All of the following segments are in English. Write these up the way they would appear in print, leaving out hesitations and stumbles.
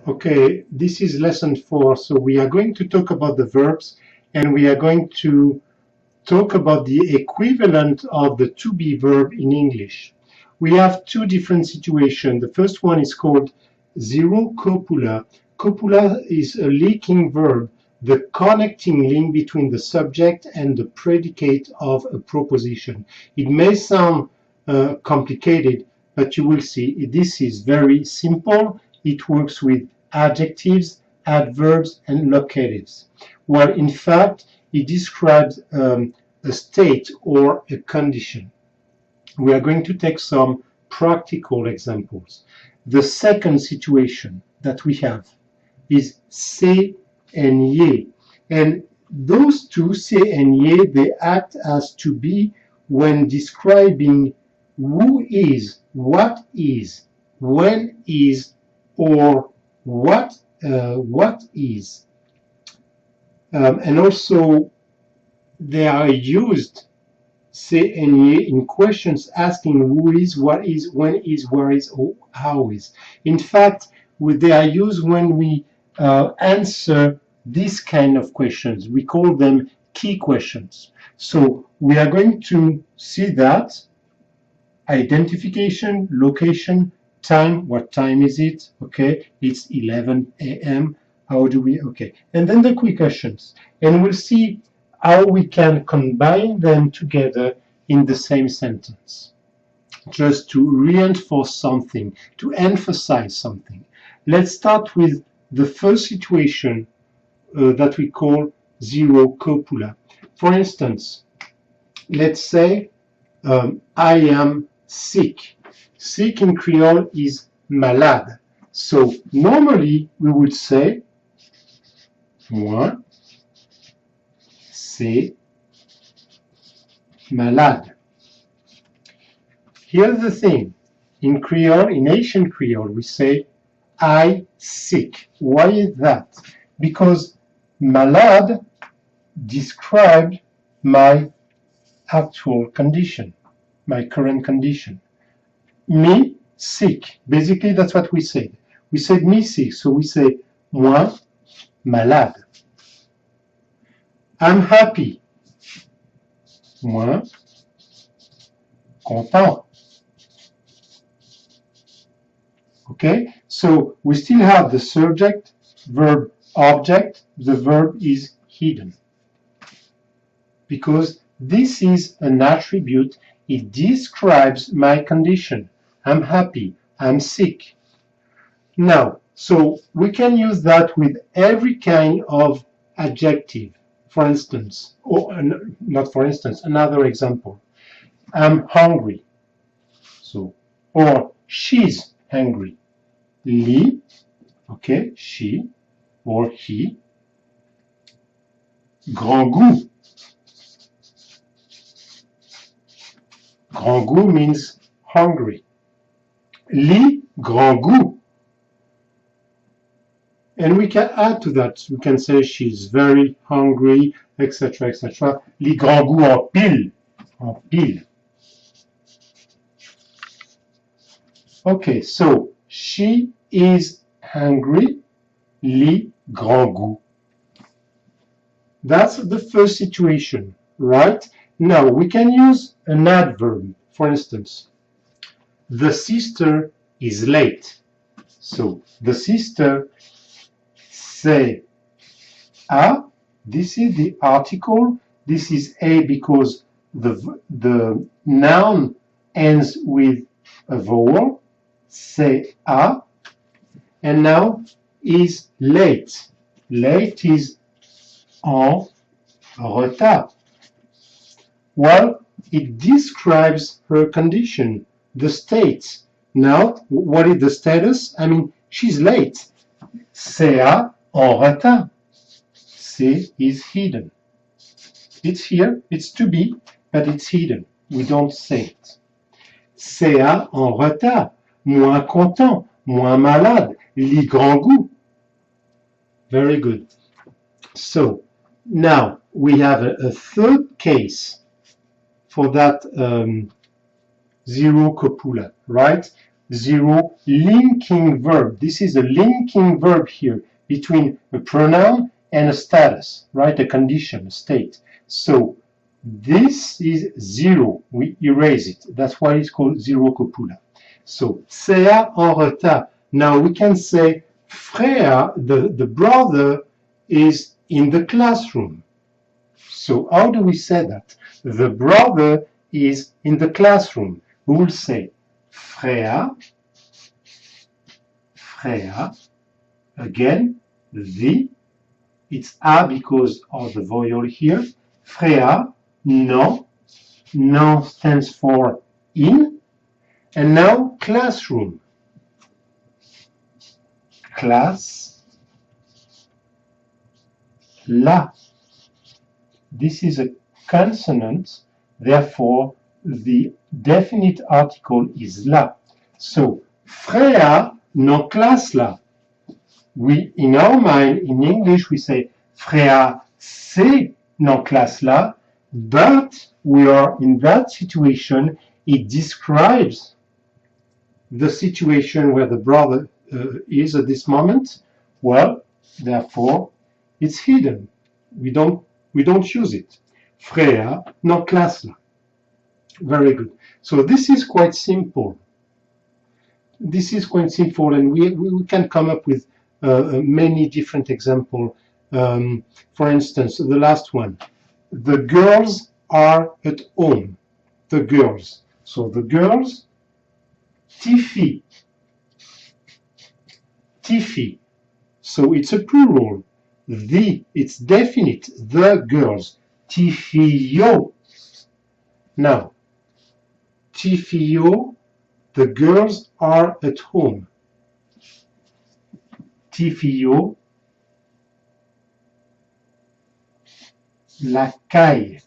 Okay, this is lesson 4. So we are going to talk about the verbs, and we are going to talk about the equivalent of the to be verb in English. We have two different situations. The first one is called zero copula. Copula is a linking verb, the connecting link between the subject and the predicate of a proposition. It may sound complicated, but you will see this is very simple. It works with adjectives, adverbs, and locatives. Well, in fact, it describes a state or a condition. We are going to take some practical examples. The second situation that we have is c'est and ye. And those two, c'est and ye, they act as to be when describing who is, what is, when is, or what is. And also they are used, say and ye, in questions asking who is, what is, when is, where is, or how is. In fact, they are used when we answer these kind of questions. We call them key questions. So we are going to see that identification, location, time, what time is it? Okay, it's 11 a.m. How do we, okay, and then the quick questions. And we'll see how we can combine them together in the same sentence, just to reinforce something, to emphasize something. Let's start with the first situation that we call zero copula. For instance, let's say I am sick. Sick in Creole is malade. So normally we would say moi c'est malade. Here's the thing. In Creole, in Haitian Creole, we say I sick. Why is that? Because malade described my actual condition, my current condition. Me sick. Basically, that's what we said. We said me sick, so we say moi malade. I'm happy. Moi content. Okay, so we still have the subject, verb, object. The verb is hidden because this is an attribute. It describes my condition. I'm happy. I'm sick. Now, so we can use that with every kind of adjective. For instance, or not for instance, another example. I'm hungry. So, or she's hungry. Li, okay, she or he. Grand goût. Grand goût means hungry. Li, grand goût. And we can add to that. We can say she's very hungry, etc., etc. Li grand goût en pile. En pile. Okay, so she is hungry. Li grand goût. That's the first situation, right? Now we can use an adverb. For instance, the sister is late. So the sister, c'est a. This is the article. This is a because the noun ends with a vowel. C'est a. And now is late. Late is en retard. Well, it describes her condition, the state. Now, what is the status? I mean, she's late. C'est a en retard. C'est is hidden. It's here, it's to be, but it's hidden. We don't say it. C'est a en retard. Moins content, moins malade. Li grand goût. Very good. So, now we have a third case for that zero copula, right? 0 linking verb. This is a linking verb here between a pronoun and a status, right? A condition, a state. So this is 0. We erase it. That's why it's called 0 copula. So, c'est en retard. Now we can say frère, the brother, is in the classroom. So how do we say that? The brother is in the classroom. We will say frère, again, the, it's a because of the vowel here. Frère, non, non stands for in, and now classroom. Class, la. This is a consonant, therefore the definite article is la. So, frère, non classe la. We, in our mind, in English, we say frère, c'est non classe la, but we are in that situation, it describes the situation where the brother is at this moment. Well, therefore, it's hidden. We don't use it. Frère, non classe la. Very good. So this is quite simple. This is quite simple, and we can come up with many different examples. For instance, the last one. The girls are at home. The girls. So the girls, tes filles. So it's a plural. It's definite. The girls. Tes filles. Now, tes filles, the girls are at home. Tes filles, la caille.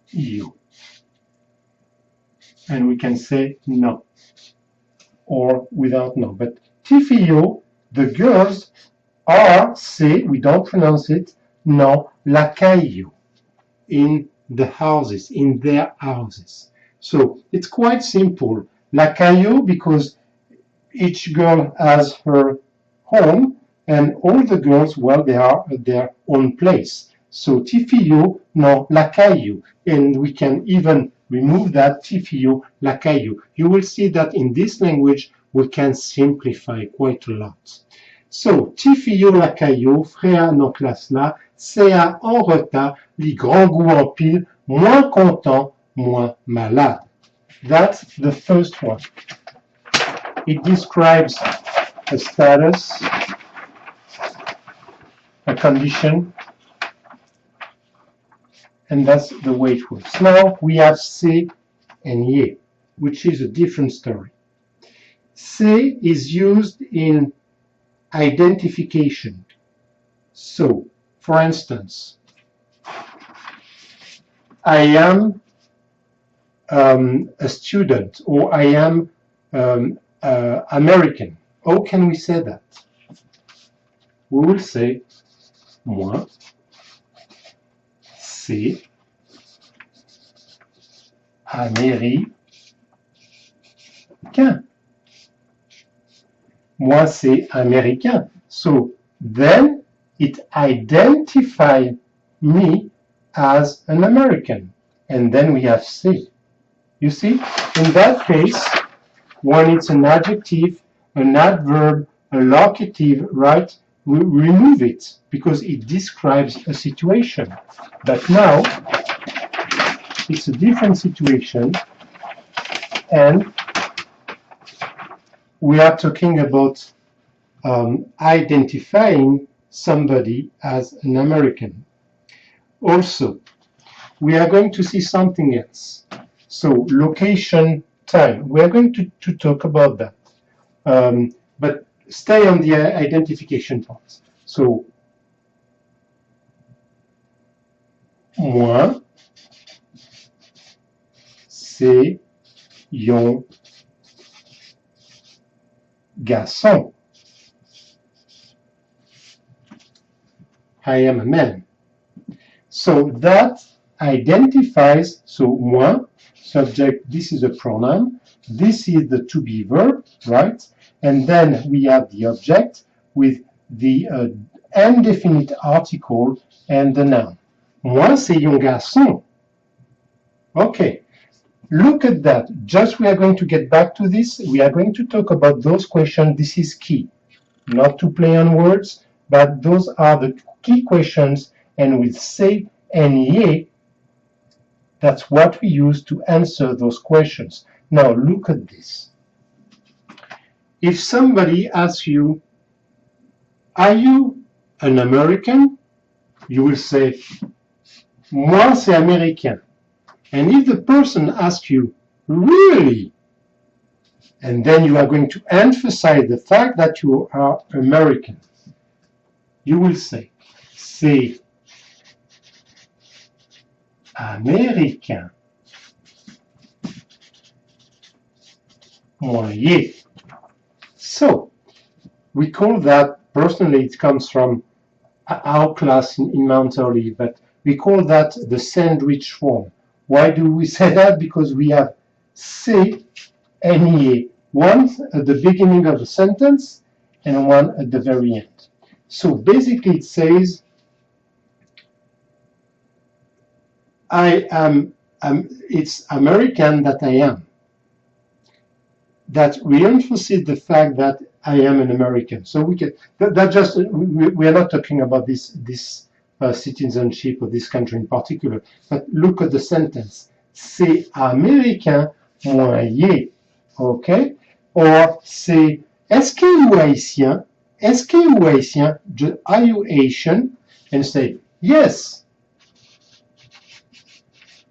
You. And we can say no, or without no. But tes filles, the girls are, say, we don't pronounce it, no, la caille, in the houses, in their houses. So it's quite simple. La caille, because each girl has her home, and all the girls, well, they are at their own place. So tes filles, non, la caille. And we can even remove that, tes filles, la caille. You will see that in this language, we can simplify quite a lot. So, tes filles, la caille, frère, non classe la, c'est en retard, les grands goûts en pile, moins content, moins malade. That's the first one. It describes a status, a condition, and that's the way it works. Now we have c'est and ye, which is a different story. C'est is used in identification. So, for instance, I am a student, or I am American. How can we say that? We will say moi, c'est américain. Moi, c'est américain. So then it identifies me as an American. And then we have c'est. You see, in that case, when it's an adjective, an adverb, a locative, right, we remove it because it describes a situation. But now, it's a different situation, and we are talking about identifying somebody as an American. Also, we are going to see something else. So, location, time. We are going to talk about that. But stay on the identification part. So, moi, c'est un garçon. I am a man. So that identifies, so moi, subject, this is a pronoun, this is the to be verb, right? And then we have the object with the indefinite article and the noun. Moi, c'est un garçon. Okay, look at that. Just we are going to get back to this. We are going to talk about those questions. This is key. Not to play on words, but those are the key questions. And with c'est and ye, that's what we use to answer those questions. Now, look at this. If somebody asks you, are you an American? You will say, moi, c'est américain. And if the person asks you, really? And then you are going to emphasize the fact that you are American. You will say, c'est américain. Moyen. So, we call that, personally it comes from our class in Mount Olive, but we call that the sandwich form. Why do we say that? Because we have c'est and ye, one at the beginning of the sentence and one at the very end. So basically it says, it's American that I am. That reinforces the fact that I am an American. So we can, we are not talking about this citizenship of this country in particular, but look at the sentence. C'est américain, moyen. Okay? Or c'est, est-ce que vous haïtien? Est-ce que vous haïtien? Are you Haitian? And say, yes.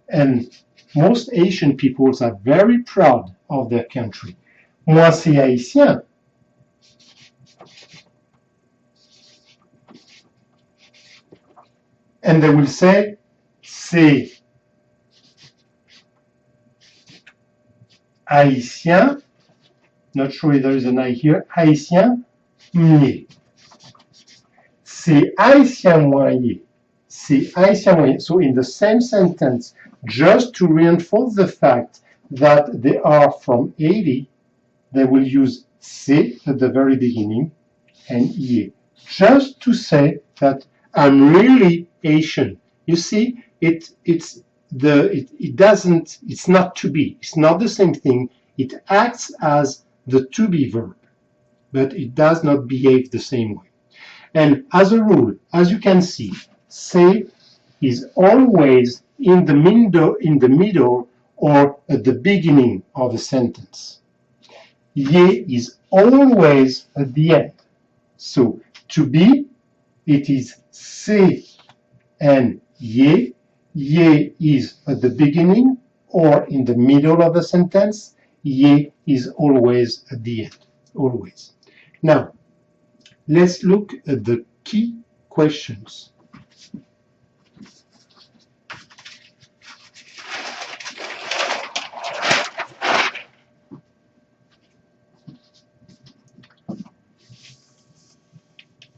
And most Asian peoples are very proud of their country. Moi, c'est haïtien. And they will say, c'est haïtien. Not sure if there is an I here. Haïtien, mié. C'est haïtien moyen. C'est haïtien moyen. So in the same sentence, just to reinforce the fact that they are from Haiti, they will use c'est at the very beginning and ye. Just to say that I'm really Asian. You see, it's not to be. It's not the same thing. It acts as the to be verb, but it does not behave the same way. And as a rule, as you can see, say is always in the middle or at the beginning of a sentence. Ye is always at the end. So to be, it is c'est and ye. Ye is at the beginning or in the middle of the sentence. Ye is always at the end. Always. Now, let's look at the key questions.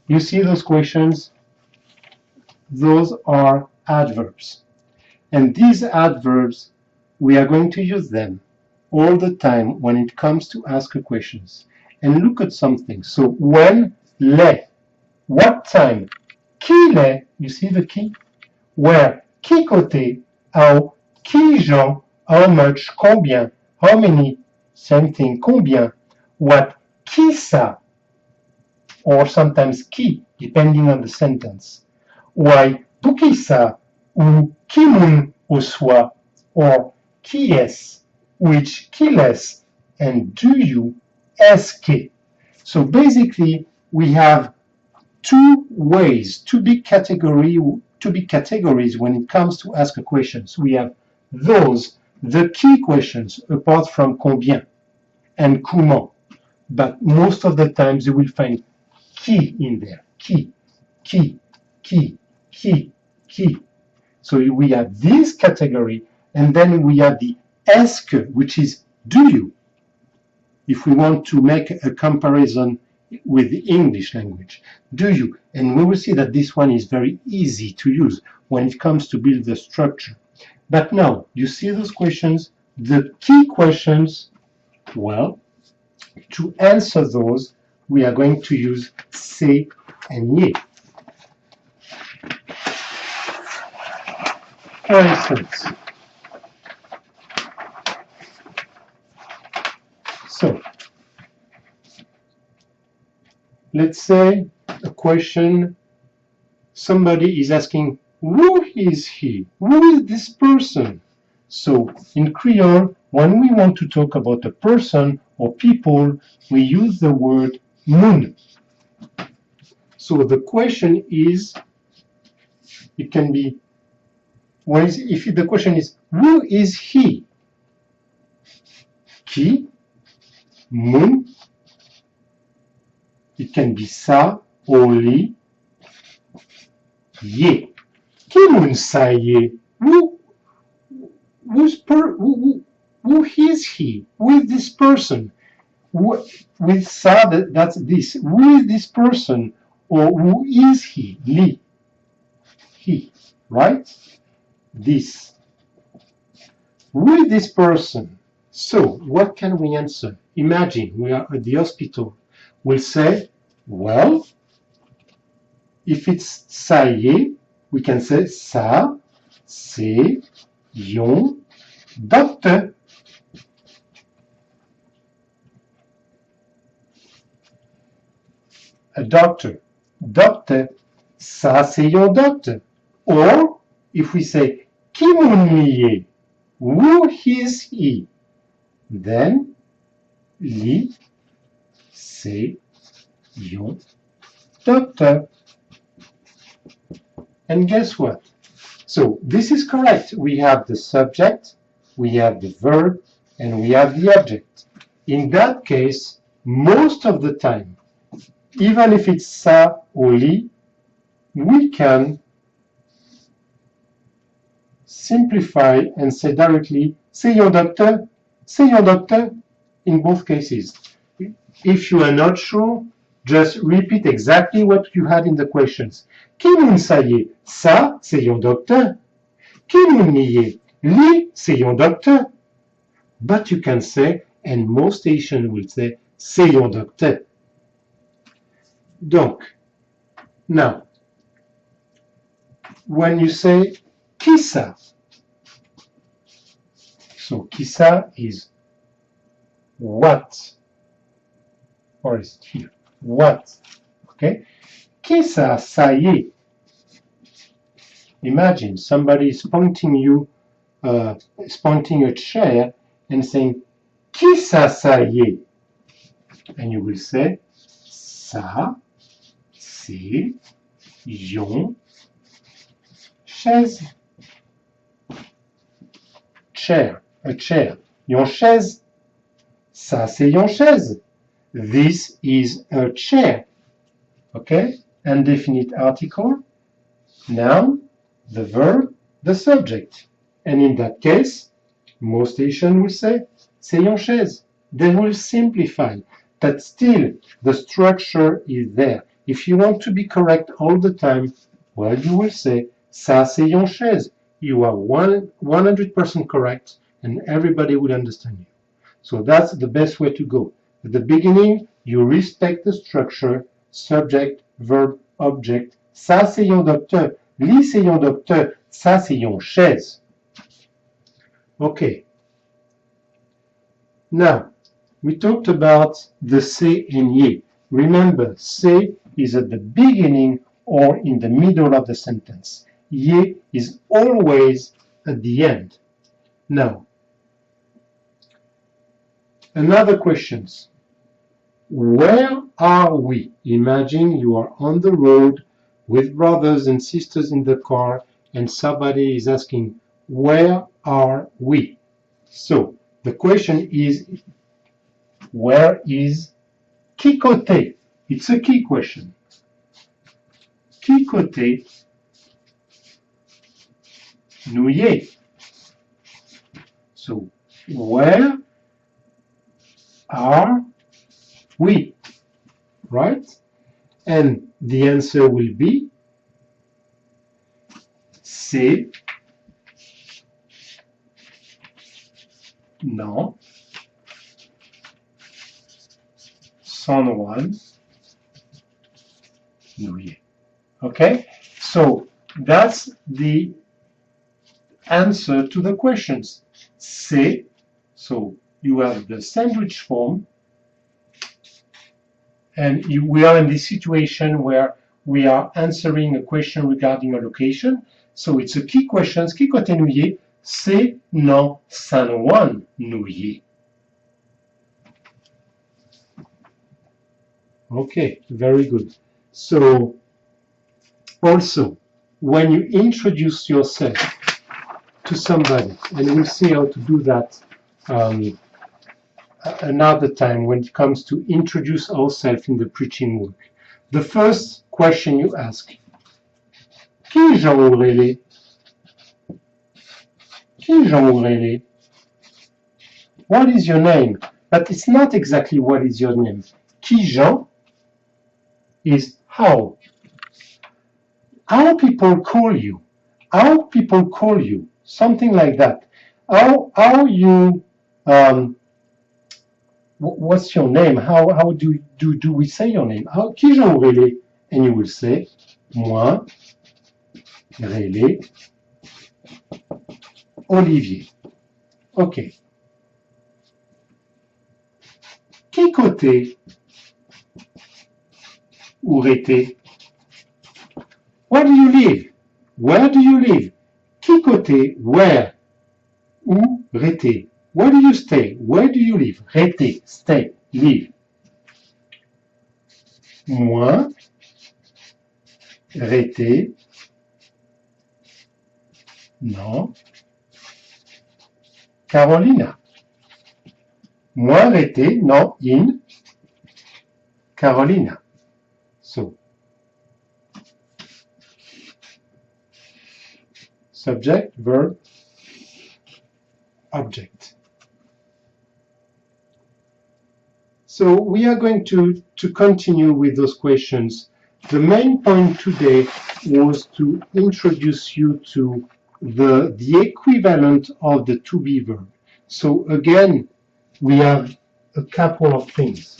You see those questions? Those are adverbs. And these adverbs, we are going to use them all the time when it comes to ask questions. And look at something. So when, le, what time, qui le, you see the qui? Where, qui côté, how, qui gens, how much, combien, how many, same thing, combien, what, qui ça, or sometimes qui, depending on the sentence. Why, pour qui ça, ou qui moun au soi, or qui est, which, qui laisse, and do you, est-ce que. So basically, we have two ways, two big categories when it comes to ask questions. We have those, the key questions, apart from combien and comment. But most of the times you will find qui in there. Qui. So we have this category, and then we have the est-ce que, which is do you, if we want to make a comparison with the English language. Do you? And we will see that this one is very easy to use when it comes to build the structure. But now, you see those questions? The key questions, well, to answer those, we are going to use c'est and ye. For instance, so let's say a question, somebody is asking, who is he? Who is this person? So in Creole, when we want to talk about a person or people, we use the word moun. So the question is, it can be, if the question is, who is he? Qui, moun, it can be ça, ou li, ye. Qui moun sa ye? Who is he? Who is this person? With sa, that's this. Who is this person? Or who is he? Li. He. Right? This. Who is this person? So, what can we answer? Imagine we are at the hospital. We'll say, well, if it's ça y, we can say ça, c'est, yon, docteur. A doctor. Docteur, ça c'est yon docteur. Or, if we say, qui moun liye? Who is he? Then, li, c'est, yon, docteur. And guess what? So this is correct. We have the subject, we have the verb, and we have the object. In that case, most of the time, even if it's ça or li, we can simplify and say directly, c'est yon docteur, in both cases. If you are not sure, just repeat exactly what you had in the questions. Qui moun sa ye? Ça, c'est yon docteur. Qui moun li ye? Li, c'est yon docteur. But you can say, and most Haitians will say, c'est yon docteur. Donc, now, when you say qui ça? So, qui ça is what? Or is it here? What? Okay? Qui ça, ça y est? Imagine somebody is pointing a chair and saying, qui ça, ça y est? And you will say, ça, c'est, yon, chaise. Chair, a chair. Yon chaise. Ça, c'est yon chaise. This is a chair. Okay? Indefinite article, noun, the verb, the subject. And in that case, most Haitians will say, c'est yon chaise. They will simplify, but still the structure is there. If you want to be correct all the time, well, you will say, ça c'est yon chaise. You are 100% correct, and everybody will understand you. So that's the best way to go. At the beginning, you respect the structure, subject, verb, object. Ça c'est yon docteur. Li c'est yon docteur. Ça c'est yon chaise. Okay. Now, we talked about the c'est and ye. Remember, c'est is at the beginning or in the middle of the sentence. Ye is always at the end. Now, another question. Where are we? Imagine you are on the road with brothers and sisters in the car and somebody is asking, where are we? So, the question is, where is qui côté? It's a key question. Qui côté nous y est? So, where are we? Right? And the answer will be c'est non, someone, nouillet. Okay, so that's the answer to the questions. C'est, so you have the sandwich form, and we are in this situation where we are answering a question regarding a location. So it's a key question. Qui côté nouillet? C'est, non, someone, nouillet. Okay, very good. So also, when you introduce yourself to somebody, and we'll see how to do that another time when it comes to introduce ourselves in the preaching work. The first question you ask, Qui Jean Aurélie? Qui Jean Aurélie? What is your name? But it's not exactly what is your name. Qui Jean is how. How people call you. How people call you. Something like that. How you what's your name? How do we say your name? Qui Jean Aurélie? And you will say, moi, Rélé, Olivier. Okay. Qui côté? Où rété? Where do you live? Where do you live? Qui côté? Where? Où rété? Where do you stay? Where do you live? Rété, stay, live. Moi, rété, non, Carolina. Moi, rété, non, in, Carolina. So, subject, verb, object. So we are going to continue with those questions. The main point today was to introduce you to the equivalent of the to be verb. So again, we have a couple of things.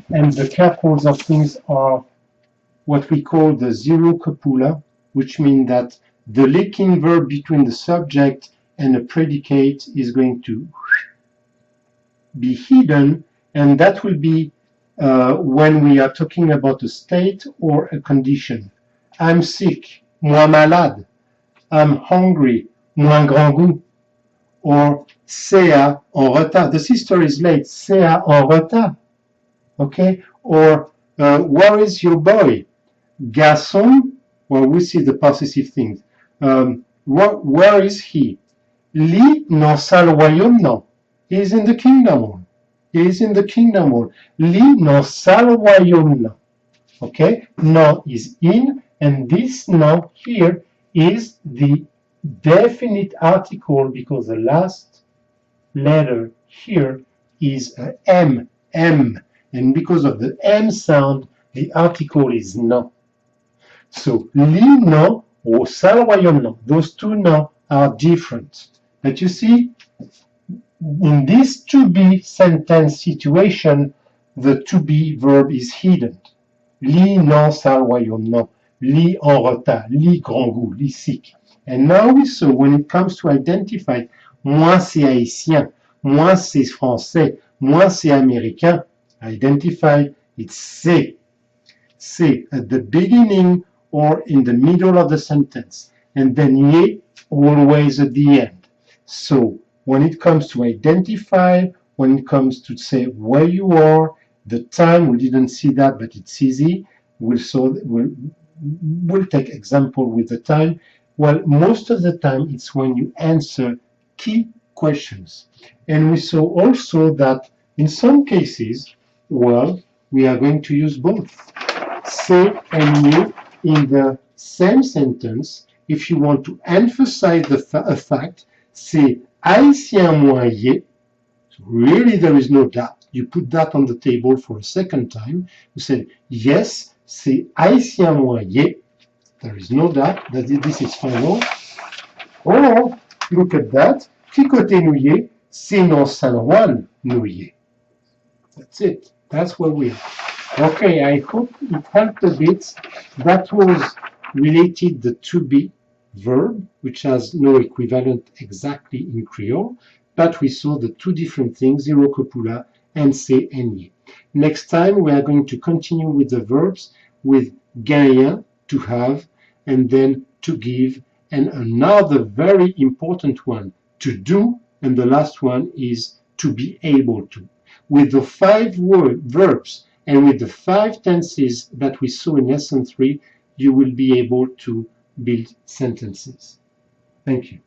And the couples of things are what we call the zero copula, which means that the linking verb between the subject and a predicate is going to be hidden, and that will be when we are talking about a state or a condition. I'm sick, moi malade. I'm hungry, moi grand goût. Or Sea en retard. The sister is late, Sea en retard. Okay? Or where is your boy? Garçon, well, we see the possessive things. Where is he? Li non sa le royaume, non. He is in the kingdom hall. He is in the kingdom hall. Li non sa le royaume, non. Okay? Non is in, and this non here is the definite article because the last letter here is a M, M. And because of the M sound, the article is non. So, li non or sa le royaume non. Those two non are different. But you see, in this to be sentence situation, the to be verb is hidden. Li non sa le royaume non. Li en retard. Li grand goût. Li sick. And now we saw when it comes to identify, moi c'est haïtien, moi c'est français, moi c'est américain, identify, it's c'est. C'est at the beginning or in the middle of the sentence, and then ye always at the end. So when it comes to identify, when it comes to say where you are, the time, we didn't see that, but it's easy. We'll take example with the time. Well, most of the time it's when you answer key questions. And we saw also that in some cases, well, we are going to use both. C'est and you in the same sentence. If you want to emphasize a fact, c'est haïtien moyen. So really there is no doubt. You put that on the table for a second time. You said, yes, c'est haïtien moyen. There is no doubt that this is final. Or, look at that. Chicoté nouillé, c'est non San Juan nouillé. That's it. That's where we are. Okay, I hope it helped a bit. That was related the to be verb, which has no equivalent exactly in Creole, but we saw the two different things, zero copula and say and ye. Next time we are going to continue with the verbs with gagner, to have, and then to give, and another very important one, to do, and the last one is to be able to. With the 5 verbs and with the 5 tenses that we saw in lesson 3, you will be able to build sentences. Thank you.